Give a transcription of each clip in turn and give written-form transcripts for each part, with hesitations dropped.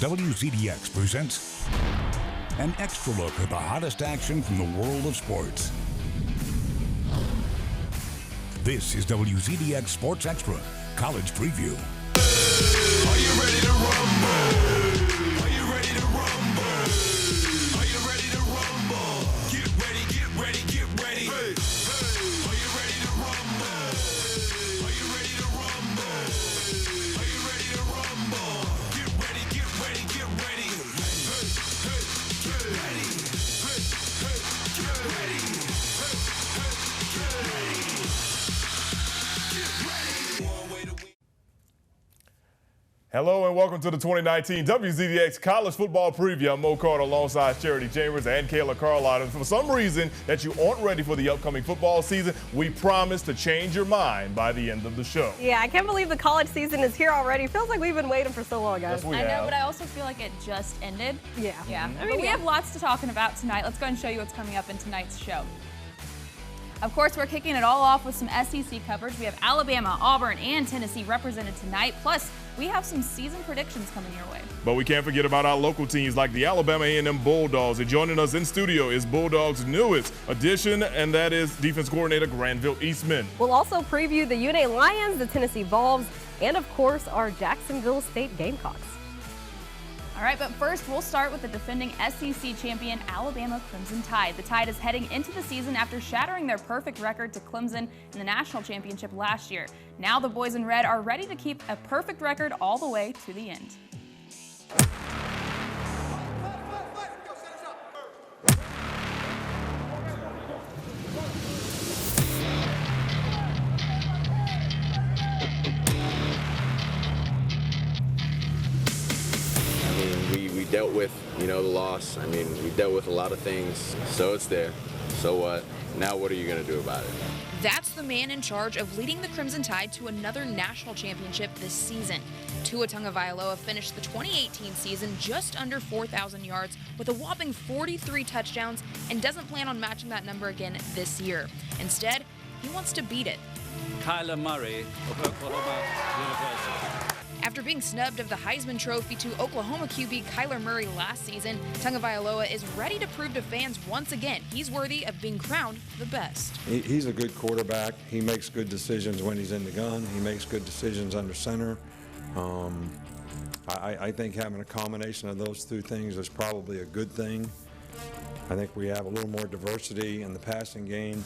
WZDX presents an extra look at the hottest action from the world of sports. This is WZDX Sports Extra College Preview. Are you ready to rumble? Are you ready to rumble? Are you ready to rumble? Get ready, get ready, get ready. Hey, hey. Are you ready to rumble? Are you ready to rumble? Are you ready to rumble? Get ready, get ready, get ready. Hey, hey, get ready. Hey, hey, get ready. Hey, hey, get ready. One way to win. Hello and welcome to the 2019 WZDX College Football Preview. I'm Mo Carter alongside Charity Chambers and Kayla Carlisle. And for some reason that you aren't ready for the upcoming football season, we promise to change your mind by the end of the show. Yeah, I can't believe the college season is here already. Feels like we've been waiting for so long, guys. Yes, I know, but I also feel like it just ended. Yeah. Yeah. I mean, But we have lots to talk about tonight. Let's go and show you what's coming up in tonight's show. Of course, we're kicking it all off with some SEC coverage. We have Alabama, Auburn, and Tennessee represented tonight. Plus, we have some season predictions coming your way. But we can't forget about our local teams like the Alabama A&M Bulldogs. And joining us in studio is Bulldogs' newest addition, and that is defense coordinator Granville Eastman. We'll also preview the UNA Lions, the Tennessee Vols, and of course, our Jacksonville State Gamecocks. All right, but first, we'll start with the defending SEC champion Alabama Crimson Tide. The Tide is heading into the season after shattering their perfect record to Clemson in the national championship last year. Now the boys in red are ready to keep a perfect record all the way to the end. We dealt with, the loss. We dealt with a lot of things, so it's there. So what? Now what are you going to do about it? That's the man in charge of leading the Crimson Tide to another national championship this season. Tua Tagovailoa finished the 2018 season just under 4,000 yards with a whopping 43 touchdowns and doesn't plan on matching that number again this year. Instead, he wants to beat it. Kyler Murray of Oklahoma University. After being snubbed of the Heisman Trophy to Oklahoma QB Kyler Murray last season, Tagovailoa is ready to prove to fans once again he's worthy of being crowned the best. He's a good quarterback. He makes good decisions when he's in the gun. He makes good decisions under center. I think having a combination of those two things is probably a good thing. I think we have a little more diversity in the passing game.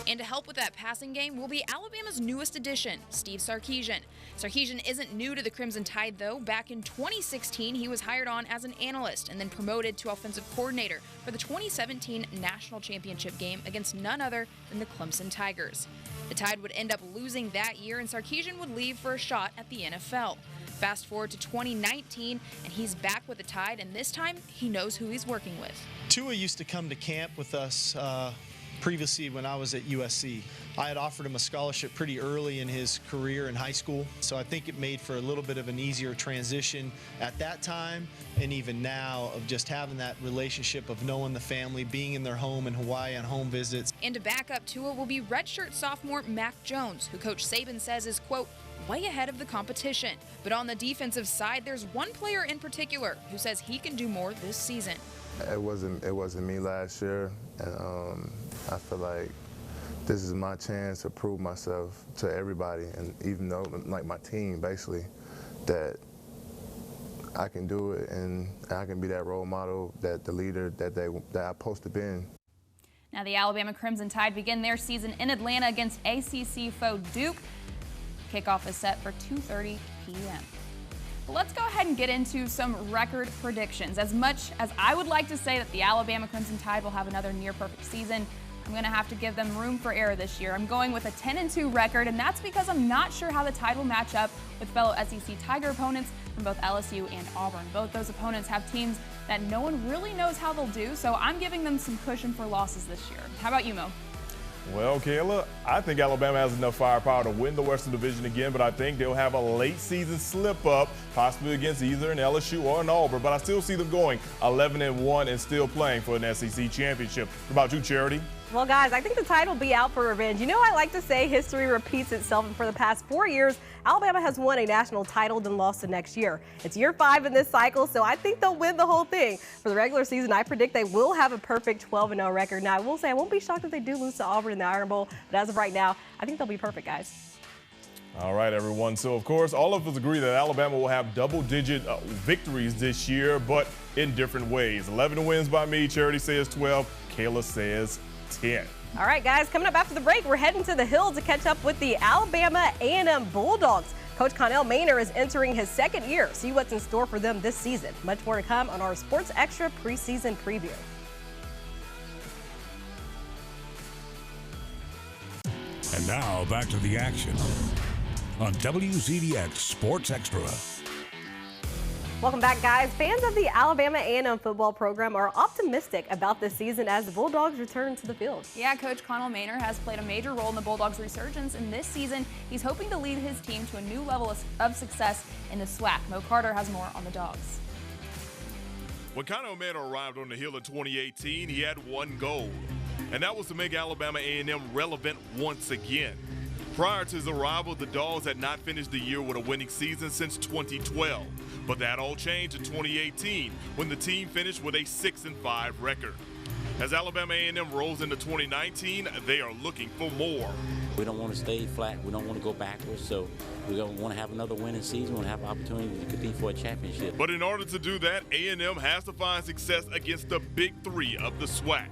And to help with that passing game will be Alabama's newest addition, Steve Sarkisian. Sarkisian isn't new to the Crimson Tide, though. Back in 2016, he was hired on as an analyst and then promoted to offensive coordinator for the 2017 national championship game against none other than the Clemson Tigers. The Tide would end up losing that year, and Sarkisian would leave for a shot at the NFL. Fast forward to 2019, and he's back with the Tide, and this time he knows who he's working with. Tua used to come to camp with us previously when I was at USC. I had offered him a scholarship pretty early in his career in high school, so I think it made for a little bit of an easier transition at that time and even now of just having that relationship of knowing the family, being in their home in Hawaii on home visits. And to back up Tua will be redshirt sophomore Mac Jones, who Coach Saban says is, quote, way ahead of the competition. But on the defensive side, there's one player in particular who says he can do more this season. It wasn't me last year, and I feel like this is my chance to prove myself to everybody, and even though, like my team, basically, that I can do it and I can be that role model, that the leader that I'm supposed to be in. Now the Alabama Crimson Tide begin their season in Atlanta against ACC foe Duke. Kickoff is set for 2:30 p.m. Let's go ahead and get into some record predictions. As much as I would like to say that the Alabama Crimson Tide will have another near-perfect season, I'm going to have to give them room for error this year. I'm going with a 10-2 record, and that's because I'm not sure how the Tide will match up with fellow SEC Tiger opponents from both LSU and Auburn. Both those opponents have teams that no one really knows how they'll do, so I'm giving them some cushion for losses this year. How about you, Mo? Well, Kayla, I think Alabama has enough firepower to win the Western Division again, but I think they'll have a late-season slip-up, possibly against either an LSU or an Auburn. But I still see them going 11-1 and still playing for an SEC championship. What about you, Charity? Well, guys, I think the Tide will be out for revenge. You know, I like to say history repeats itself, and for the past 4 years, Alabama has won a national title, then lost the next year. It's year 5 in this cycle, so I think they'll win the whole thing. For the regular season, I predict they will have a perfect 12-0 record. Now, I will say I won't be shocked if they do lose to Auburn in the Iron Bowl, but as of right now, I think they'll be perfect, guys. All right, everyone. So, of course, all of us agree that Alabama will have double-digit victories this year, but in different ways. 11 wins by me. Charity says 12. Kayla says 10. All right, guys, coming up after the break, we're heading to the Hill to catch up with the Alabama A&M Bulldogs. Coach Connell Maynor is entering his second year. See what's in store for them this season. Much more to come on our Sports Extra preseason preview. And now back to the action on WZDX Sports Extra. Welcome back, guys. Fans of the Alabama A&M football program are optimistic about this season as the Bulldogs return to the field. Yeah, Coach Connell Maynor has played a major role in the Bulldogs' resurgence, and this season he's hoping to lead his team to a new level of success in the SWAC. Mo Carter has more on the Dogs. When Connell Maynor arrived on the Hill in 2018, he had one goal, and that was to make Alabama A&M relevant once again. Prior to his arrival, the Dogs had not finished the year with a winning season since 2012. But that all changed in 2018 when the team finished with a 6-5 record. As Alabama A&M rolls into 2019, they are looking for more. We don't want to stay flat. We don't want to go backwards. So we want to have another winning season. We want to have an opportunity to compete for a championship. But in order to do that, A&M has to find success against the big three of the SWAC: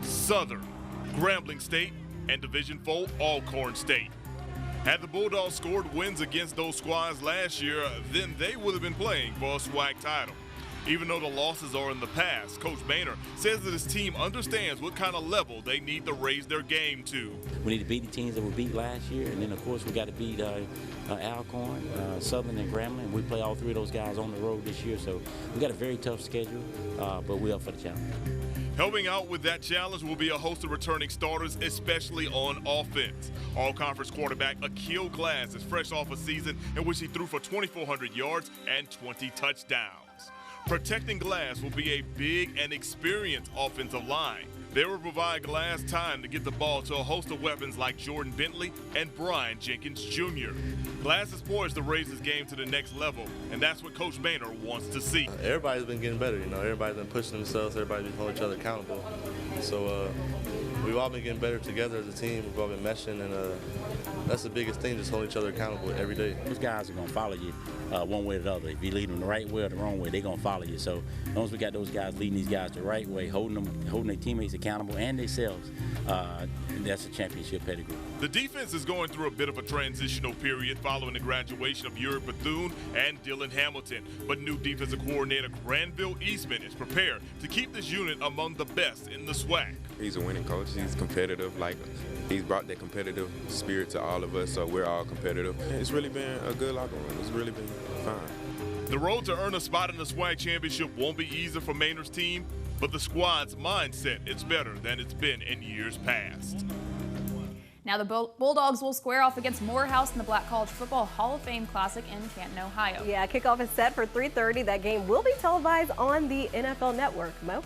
Southern, Grambling State, and Division IV Alcorn State. Had the Bulldogs scored wins against those squads last year, then they would have been playing for a SWAC title. Even though the losses are in the past, Coach Maynor says that his team understands what kind of level they need to raise their game to. We need to beat the teams that we beat last year, and then, of course, we got to beat Alcorn, Southern, and Grambling. We play all three of those guys on the road this year, so we got a very tough schedule, but we're up for the challenge. Helping out with that challenge will be a host of returning starters, especially on offense. All-conference quarterback Akil Glass is fresh off a season in which he threw for 2,400 yards and 20 touchdowns. Protecting Glass will be a big and experienced offensive line. They will provide Glass time to get the ball to a host of weapons like Jordan Bentley and Brian Jenkins Jr. Glass is poised to raise his game to the next level, and that's what Coach Maynor wants to see. Everybody's been getting better, everybody's been pushing themselves, everybody's been holding each other accountable. So we've all been getting better together as a team, we've all been meshing, and that's the biggest thing, just holding each other accountable every day. Those guys are going to follow you one way or the other. If you lead them the right way or the wrong way, they're going to follow you. So as long as we got those guys leading these guys the right way, holding their teammates accountable and themselves, that's a championship pedigree. The defense is going through a bit of a transitional period following the graduation of Uri Bethune and Dylan Hamilton. But new defensive coordinator Granville Eastman is prepared to keep this unit among the best in the SWAC. He's a winning coach. He's competitive. He's brought that competitive spirit to all of us, so we're all competitive. It's really been a good locker room. It's really been fun. The road to earn a spot in the SWAC championship won't be easy for Maynor's team, but the squad's mindset is better than it's been in years past. Now the Bulldogs will square off against Morehouse in the Black College Football Hall of Fame Classic in Canton, Ohio. Yeah, kickoff is set for 3:30. That game will be televised on the NFL Network. Mo?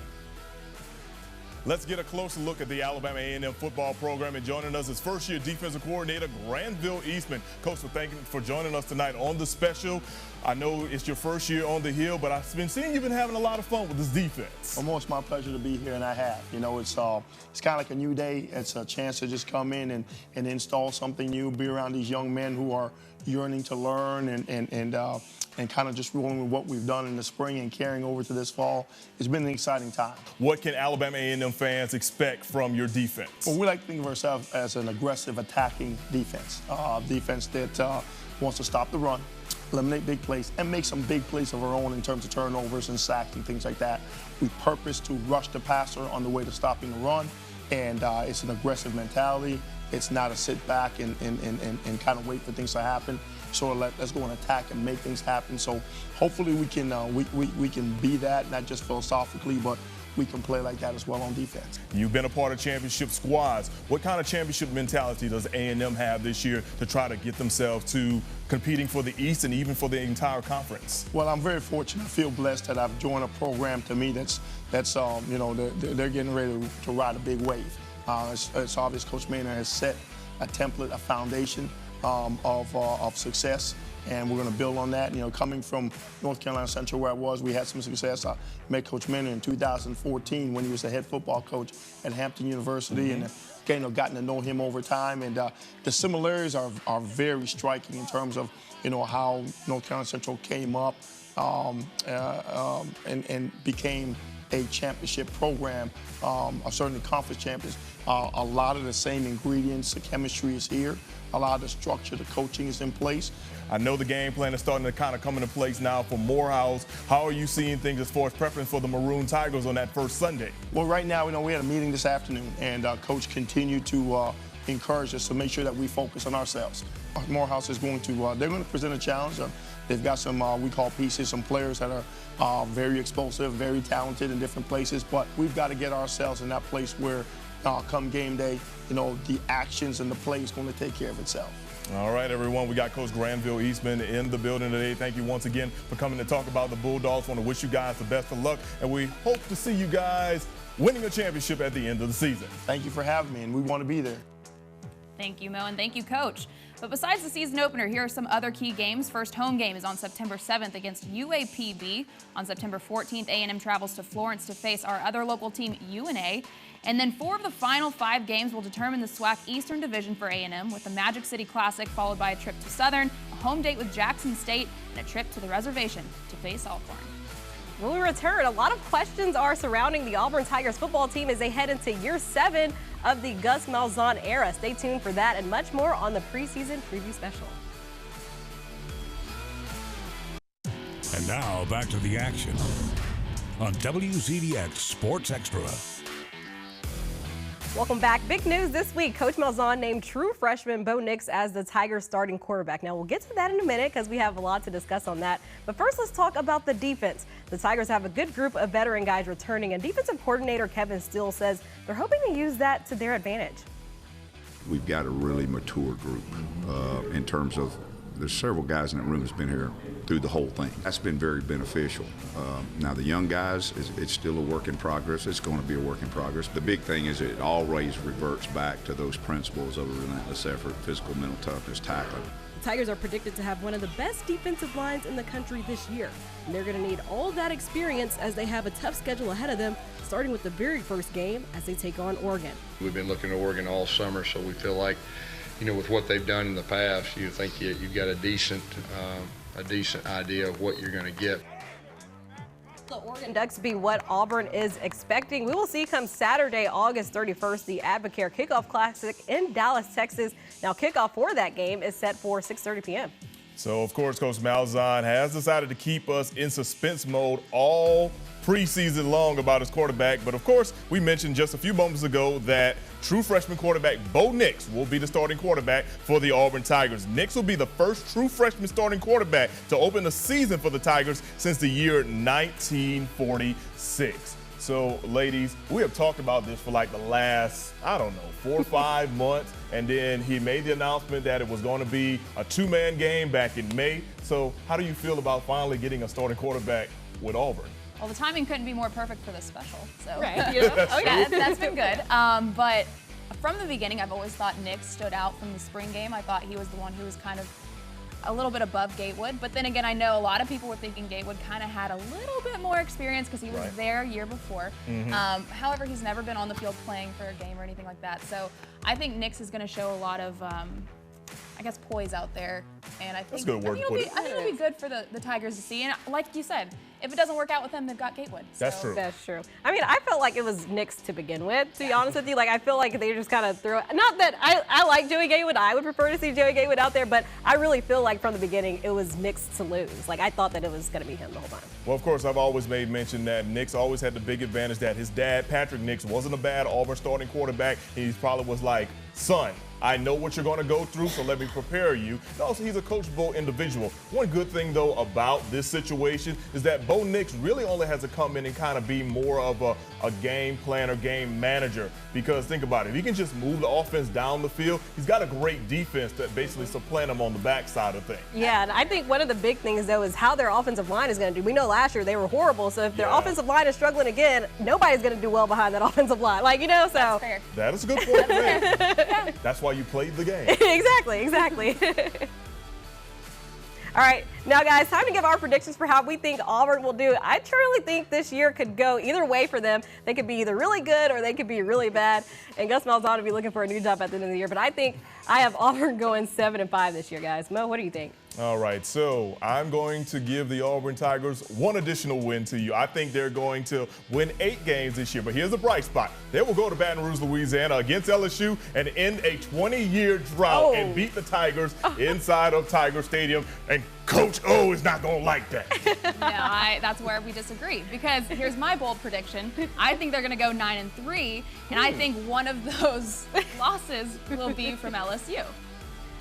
Let's get a closer look at the Alabama A&M football program, and joining us is first-year defensive coordinator Granville Eastman. Coach, thank you for joining us tonight on the special. I know it's your first year on the Hill, but I've been seeing you've been having a lot of fun with this defense. Well, it's my pleasure to be here, and I have. It's kind of like a new day. It's a chance to just come in and install something new, be around these young men who are yearning to learn and kind of just rolling with what we've done in the spring and carrying over to this fall. It's been an exciting time. What can Alabama A&M fans expect from your defense? Well, we like to think of ourselves as an aggressive attacking defense. Defense that wants to stop the run, eliminate big plays, and make some big plays of our own in terms of turnovers and sacks and things like that. We purpose to rush the passer on the way to stopping the run, and it's an aggressive mentality. It's not a sit back and kind of wait for things to happen. So let's go and attack and make things happen. So hopefully we can be that, not just philosophically, but we can play like that as well on defense. You've been a part of championship squads. What kind of championship mentality does A&M have this year to try to get themselves to competing for the East and even for the entire conference? Well, I'm very fortunate. I feel blessed that I've joined a program to me that's they're getting ready to ride a big wave. It's obvious Coach Maynard has set a template, a foundation of success, and we're going to build on that. You know, coming from North Carolina Central where I was, we had some success. I met Coach Maynard in 2014 when he was the head football coach at Hampton University, and gotten to know him over time. And the similarities are very striking in terms of, you know, how North Carolina Central came up and became a championship program, certainly conference champions. A lot of the same ingredients, the chemistry is here. A lot of the structure, the coaching is in place. I know the game plan is starting to kind of come into place now for Morehouse. How are you seeing things as far as preference for the Maroon Tigers on that first Sunday? Well, right now, you know, we had a meeting this afternoon, and Coach continued to encourage us to make sure that we focus on ourselves. Morehouse is going to, they're going to present a challenge. They've got some, we call pieces, some players that are very explosive, very talented in different places, but we've got to get ourselves in that place where come game day, you know, the actions and the play is going to take care of itself. All right, everyone, we got Coach Granville Eastman in the building today. Thank you once again for coming to talk about the Bulldogs. Want to wish you guys the best of luck, and we hope to see you guys winning a championship at the end of the season. Thank you for having me, and we want to be there. Thank you, Mo, and thank you, Coach. But besides the season opener, here are some other key games. First home game is on September 7th against UAPB. On September 14th, A&M travels to Florence to face our other local team, UNA. And then 4 of the final 5 games will determine the SWAC Eastern Division for A&M, with the Magic City Classic followed by a trip to Southern, a home date with Jackson State, and a trip to the reservation to face Alcorn. When we return, a lot of questions are surrounding the Auburn Tigers football team as they head into year 7 of the Gus Malzahn era. Stay tuned for that and much more on the preseason preview special. And now back to the action on WZDX Sports Extra. Welcome back. Big news this week. Coach Malzahn named true freshman Bo Nix as the Tigers starting quarterback. Now, we'll get to that in a minute because we have a lot to discuss on that. But first, let's talk about the defense. The Tigers have a good group of veteran guys returning, and defensive coordinator Kevin Steele says they're hoping to use that to their advantage. We've got a really mature group in terms of there's several guys in that room that's been here through the whole thing. That's been very beneficial. Now the young guys, it's still a work in progress. It's going to be a work in progress. The big thing is it always reverts back to those principles of a relentless effort, physical, mental toughness, tackling. The Tigers are predicted to have one of the best defensive lines in the country this year, and they're going to need all that experience as they have a tough schedule ahead of them, starting with the very first game as they take on Oregon. We've been looking at Oregon all summer, so we feel like, you know, with what they've done in the past, you think you've got a decent idea of what you're going to get. The Oregon Ducks be what Auburn is expecting. We will see come Saturday, August 31st, the Advocare Kickoff Classic in Dallas, Texas. Now, kickoff for that game is set for 6:30 p.m. So, of course, Coach Malzahn has decided to keep us in suspense mode all preseason long about his quarterback. But, of course, we mentioned just a few moments ago that true freshman quarterback Bo Nix will be the starting quarterback for the Auburn Tigers. Nix will be the first true freshman starting quarterback to open the season for the Tigers since the year 1946. So, ladies, we have talked about this for like the last, 4 or 5 months. And then he made the announcement that it was going to be a 2-man game back in May. So how do you feel about finally getting a starting quarterback with Auburn? Well, the timing couldn't be more perfect for this special. So right, you know? that's been good. But from the beginning, I've always thought Nix stood out from the spring game. I thought he was the one who was kind of a little bit above Gatewood. But then again, I know a lot of people were thinking Gatewood kind of had a little bit more experience because he was there year before. However, he's never been on the field playing for a game or anything like that. So I think Nix is going to show a lot of, poise out there. And I think, it'll be good for the Tigers to see. And like you said, if it doesn't work out with them, they've got Gatewood. So. That's true. That's true. I mean, I felt like it was Nix to begin with, to be honest with you. Like, I feel like they just kind of threw it. Not that I like Joey Gatewood. I would prefer to see Joey Gatewood out there, but I really feel like from the beginning it was Nix to lose. Like, I thought that it was going to be him the whole time. Well, of course, I've always made mention that Nix always had the big advantage that his dad, Patrick Nix, wasn't a bad Auburn starting quarterback. He probably was like son, I know what you're going to go through, so let me prepare you. And also, he's a coachable individual. One good thing, though, about this situation is that Bo Nix really only has to come in and kind of be more of a game planner, game manager. Because think about it, if he can just move the offense down the field, he's got a great defense that basically supplant him on the backside of things. Yeah, and I think one of the big things, though, is how their offensive line is going to do. We know last year they were horrible, so if their offensive line is struggling again, nobody's going to do well behind that offensive line. Like, you know, so. That's fair. That is a good point, man. That's why you played the game. Exactly. All right, now guys, time to give our predictions for how we think Auburn will do. I truly think this year could go either way for them. They could be either really good or they could be really bad. And Gus Malzahn will be looking for a new job at the end of the year. But I think I have Auburn going 7-5 this year, guys. Mo, what do you think? All right, so I'm going to give the Auburn Tigers one additional win to you. I think they're going to win 8 games this year, but here's the bright spot. They will go to Baton Rouge, Louisiana against LSU and end a 20-year drought and beat the Tigers inside of Tiger Stadium. And Coach O is not going to like that. No, that's where we disagree, because here's my bold prediction. I think they're going to go 9-3, and I think one of those losses will be from LSU.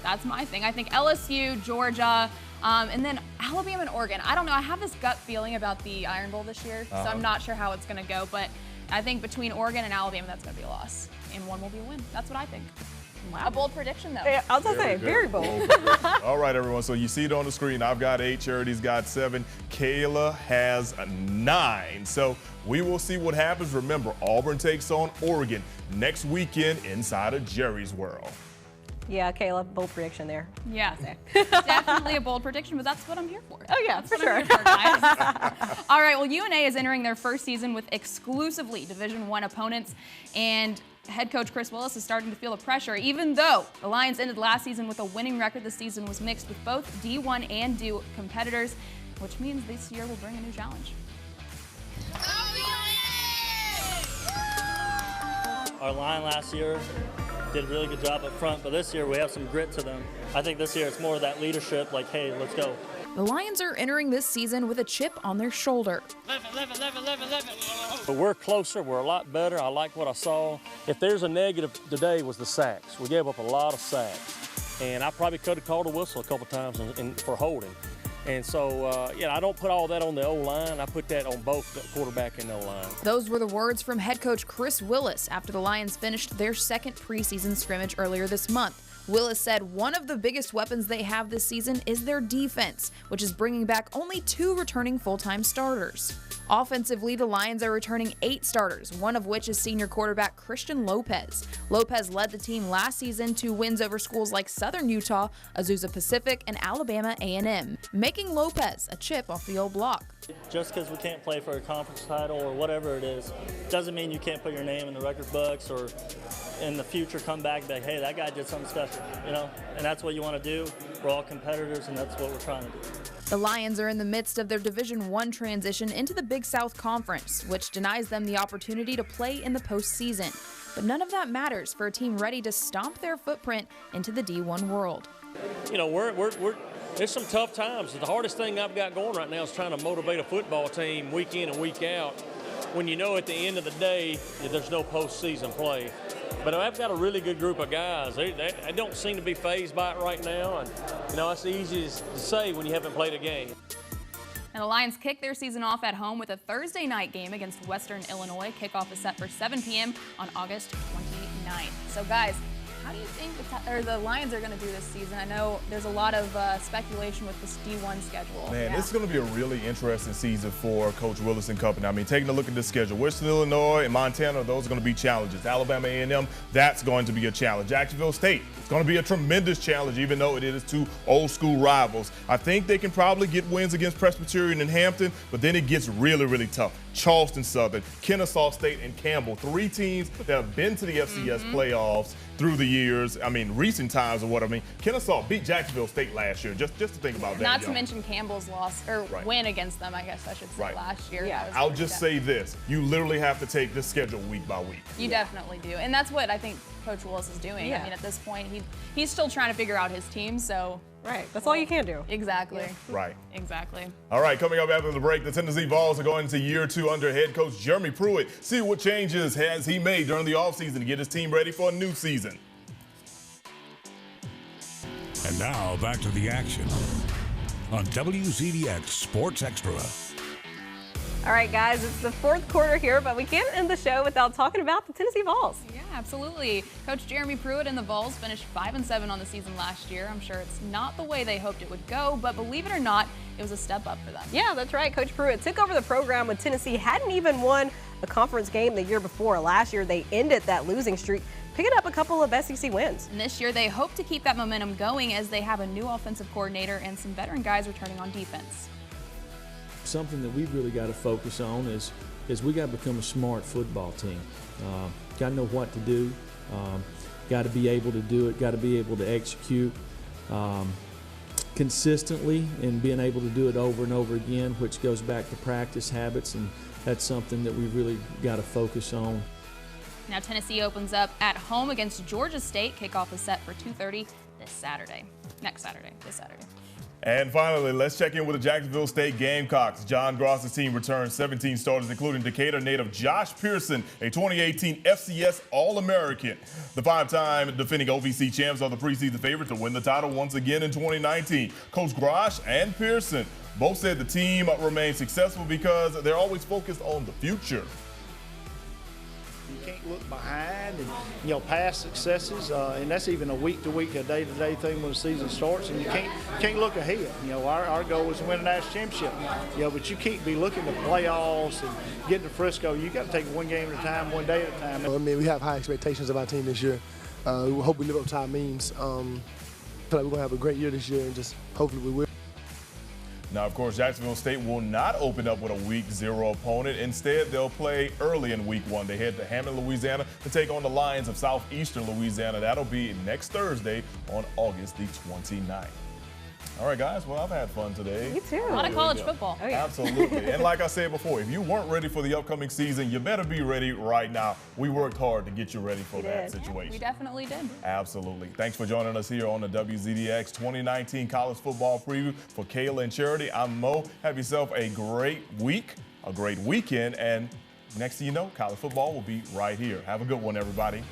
That's my thing. I think LSU, Georgia, and then Alabama and Oregon. I don't know. I have this gut feeling about the Iron Bowl this year, so I'm not sure how it's going to go. But I think between Oregon and Alabama, that's going to be a loss, and one will be a win. That's what I think. Wow. A bold prediction, though. Yeah, I was going to say, very bold. All right, everyone. So you see it on the screen. I've got 8. Charity's got 7. Kayla has 9. So we will see what happens. Remember, Auburn takes on Oregon next weekend inside of Jerry's World. Yeah, Kayla, bold prediction there. Yeah, definitely a bold prediction, but that's what I'm here for. Oh, yeah, for sure. All right, well, UNA is entering their first season with exclusively Division I opponents, and head coach Chris Willis is starting to feel the pressure. Even though the Lions ended last season with a winning record, the season was mixed with both D1 and D competitors, which means this year will bring a new challenge. Our line last year did a really good job up front, but this year we have some grit to them. I think this year it's more of that leadership, like, hey, let's go. The Lions are entering this season with a chip on their shoulder. But we're closer, we're a lot better. I like what I saw. If there's a negative today was the sacks. We gave up a lot of sacks. And I probably could have called a whistle a couple times for holding. And so, I don't put all that on the O-line. I put that on both the quarterback and the O-line. Those were the words from head coach Chris Willis after the Lions finished their second preseason scrimmage earlier this month. Willis said one of the biggest weapons they have this season is their defense, which is bringing back only 2 returning full-time starters. Offensively, the Lions are returning 8 starters, one of which is senior quarterback Christian Lopez. Lopez led the team last season to wins over schools like Southern Utah, Azusa Pacific, and Alabama A&M, making Lopez a chip off the old block. Just because we can't play for a conference title or whatever it is, doesn't mean you can't put your name in the record books or in the future come back and be like, hey, that guy did something special, and that's what you want to do. We're all competitors, and that's what we're trying to do. The Lions are in the midst of their Division I transition into the Big South Conference, which denies them the opportunity to play in the postseason. But none of that matters for a team ready to stomp their footprint into the D1 world. There's some tough times. The hardest thing I've got going right now is trying to motivate a football team week in and week out when you know at the end of the day there's no postseason play. But I've got a really good group of guys. They don't seem to be fazed by it right now. And, it's easy to say when you haven't played a game. And the Lions kick their season off at home with a Thursday night game against Western Illinois. Kickoff is set for 7 p.m. on August 29th. So, guys, how do you think the Lions are going to do this season? I know there's a lot of speculation with this D1 schedule. Man, this is going to be a really interesting season for Coach Willis and company. I mean, taking a look at this schedule, Western Illinois and Montana, those are going to be challenges. Alabama A&M, that's going to be a challenge. Jacksonville State, it's going to be a tremendous challenge, even though it is 2 old-school rivals. I think they can probably get wins against Presbyterian and Hampton, but then it gets really, really tough. Charleston Southern, Kennesaw State, and Campbell, 3 teams that have been to the FCS playoffs through the years. I mean, recent times are what I mean. Kennesaw beat Jacksonville State last year, just to think about that. Not to mention Campbell's loss, or win against them, I guess I should say, last year. Yeah. I'll just say this. You literally have to take this schedule week by week. You definitely do. And that's what I think Coach Willis is doing. Yeah. I mean, at this point, he's still trying to figure out his team, so. Right. That's all you can do. Exactly. Yeah. Right. Exactly. All right, coming up after the break, the Tennessee Vols are going into year 2 under head coach Jeremy Pruitt. See what changes has he made during the offseason to get his team ready for a new season. And now back to the action on WZDX Sports Extra. All right, guys, it's the fourth quarter here, but we can't end the show without talking about the Tennessee Vols. Yeah, absolutely. Coach Jeremy Pruitt and the Vols finished 5-7 on the season last year. I'm sure it's not the way they hoped it would go, but believe it or not, it was a step up for them. Yeah, that's right. Coach Pruitt took over the program when Tennessee hadn't even won a conference game the year before. Last year, they ended that losing streak, picking up a couple of SEC wins. And this year, they hope to keep that momentum going as they have a new offensive coordinator and some veteran guys returning on defense. Something that we've really got to focus on is we got to become a smart football team. Got to know what to do. Got to be able to do it. Got to be able to execute consistently and being able to do it over and over again, which goes back to practice habits, and that's something that we really got to focus on. Now Tennessee opens up at home against Georgia State. Kickoff is set for 2:30 this Saturday. This Saturday. And finally, let's check in with the Jacksonville State Gamecocks. John Gross's team returned 17 starters, including Decatur native Josh Pearson, a 2018 FCS All-American. The five-time defending OVC champs are the preseason favorite to win the title once again in 2019. Coach Gross and Pearson both said the team remains successful because they're always focused on the future. You can't look behind and, past successes, and that's even a week-to-week, a day-to-day thing when the season starts, and you can't look ahead. Our goal is to win a national championship, but you can't be looking to playoffs and getting to Frisco. You got to take it one game at a time, one day at a time. I mean, we have high expectations of our team this year. We hope we live up to our means. I feel like we're going to have a great year this year, and just hopefully we will. Now, of course, Jacksonville State will not open up with a Week 0 opponent. Instead, they'll play early in Week 1. They head to Hammond, Louisiana to take on the Lions of Southeastern Louisiana. That'll be next Thursday on August the 29th. All right, guys. Well, I've had fun today. Me too. A lot of college football. Oh, yeah. Absolutely. And like I said before, if you weren't ready for the upcoming season, you better be ready right now. We worked hard to get you ready for that situation. We definitely did. Absolutely. Thanks for joining us here on the WZDX 2019 College Football Preview. For Kayla and Charity, I'm Mo. Have yourself a great week, a great weekend, and next thing you know, college football will be right here. Have a good one, everybody.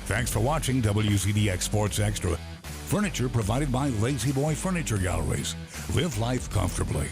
Thanks for watching WZDX Sports Extra. Furniture provided by Lazy Boy Furniture Galleries. Live life comfortably.